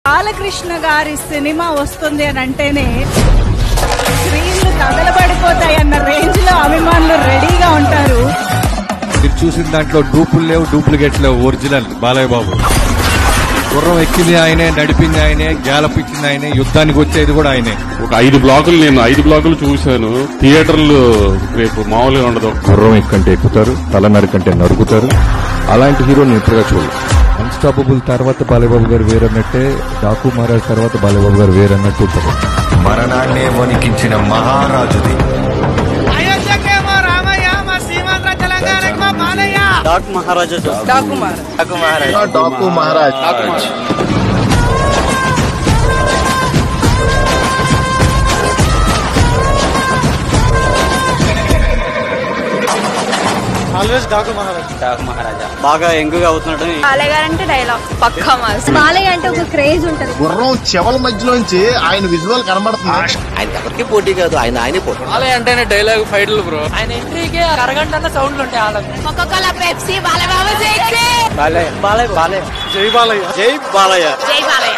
బాలకృష్ణ గారి సినిమా వస్తుంది అని అంటేనే స్క్రీన్లు తగలబడిపోతాయి అన్న రేంజ్ లో అభిమానులు రెడీగా ఉంటారు. మీరు చూసిన దాంట్లో డూపులు లేవు, డూప్లికేట్ లేవు, ఒరిజినల్ బాలయ్య బాబు. గుర్రం ఎక్కింది ఆయనే, నడిపింది ఆయనే, గ్యాలప్ ఇచ్చింది ఆయనే, యుద్ధానికి వచ్చేది కూడా ఆయనే. ఒక 5 బ్లాకులు నేను 5 బ్లాకులు చూశాను. థియేటర్లు రేపు మామూలుగా ఉండదు. గుర్రం ఎక్కంటే ఎక్కుతారు, తల నరికంటే నరుకుతారు. అలాంటి హీరోని ఎప్పుడుగా చూడాలి. అన్స్టాపబుల్ తర్వాత బాలయ్యబాబు గారు వేరన్నట్టే, డాకు మహారాజ్ తర్వాత బాలయ్యబాబు గారు వేరన్నట్టు ఉంటుంది. మరణాన్నే వణికించిన మహారాజుది డాకు మహారాజ్. ఆల్వేస్ డాకు మహారాజా. బాగా ఎంగుగా అవుతున్నాడు. బాలయ్య గారు అంటే డైలాగ్ పక్కా మాస్. బాలయ్య అంటే ఒక క్రేజ్ ఉంటది. గుర్రం చెవల మధ్యలోంచి ఆయన విజువల్ కనబడుతుంది. ఆయన ఎవరికి పోటీ కాదు, ఆయన పోటీ. బాలయ్య అంటేనే డైలాగ్ ఫైట్లు బ్రో. ఆయన ఎంట్రీకి అరగంట సౌండ్లు ఉంటాయి. ఒక్కొక్కల పెప్సీ బాలయ్య బాబు బాలయ్య. జై బాలయ్య. జై బాలయ్య. జై బాలయ్య.